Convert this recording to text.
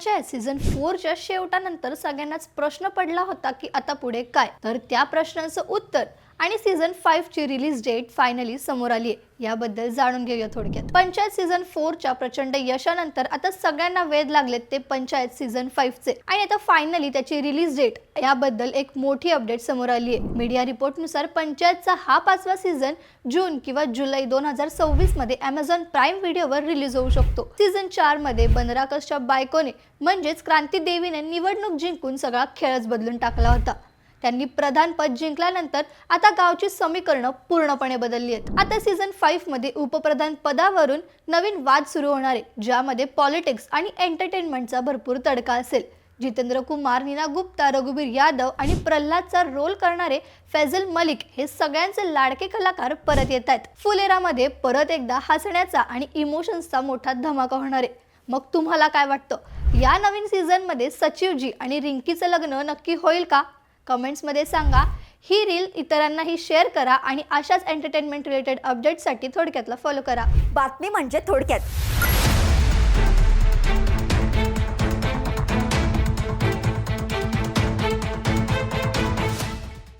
Panchayat season 4 च्या शेवटानंतर सगळ्यांनाच प्रश्न पडला होता की आता पुढे काय, तर त्या प्रश्नांचं उत्तर आणि सीझन 5 ची रिलीज डेट फायनली समोर आली आहे। याबद्दल जाणून घेऊया थोडक्यात। पंचायत सीझन 4 च्या प्रचंड यशानंतर आता सगळ्यांना वेध लागलेत ते पंचायत सीझन 5 चे, आणि आता फायनली त्याची रिलीज डेट याबद्दल एक मोठी अपडेट समोर आली आहे। मीडिया रिपोर्टनुसार पंचायतचा हा 5वा सीझन जून किंवा जुलै 2026 मध्ये Amazon प्राईम व्हिडिओवर रिलीज होऊ शकतो। सीझन 4 मध्ये बनराकसच्या बायकोने म्हणजेच क्रांती देवीने निवडणूक जिंकून सगळा खेळच बदलून टाकला होता। त्यांनी प्रधान पद जिंकल्यानंतर आता गावची समीकरणं पूर्णपणे बदलली आहेत। आता सीझन 5 मध्ये उपप्रधान पदावरून नवीन वाद सुरू होणार आहे, ज्यामध्ये पॉलिटिक्स आणि एंटरटेनमेंटचा भरपूर तडका असेल। जितेंद्र कुमार, नीना गुप्ता, रघुवीर यादव आणि प्रल्हादचा रोल करणारे फैजल मलिक हे सगळ्यांचे लाडके कलाकार परत येत आहेत। फुलेरामध्ये परत एकदा हसण्याचा आणि इमोशन्सचा मोठा धमाका होणार आहे। मग तुम्हाला काय वाटतं, या नवीन सीझन मध्ये सचिवजी आणि रिंकीचं लग्न नक्की होईल का? कमेंट्स मध्ये सांगा। ही रील इतरांनाही शेअर करा आणि अशाच एंटरटेनमेंट रिलेटेड अपडेट्ससाठी थोडक्यातला फॉलो करा। बातमी म्हणजे थोडक्यात।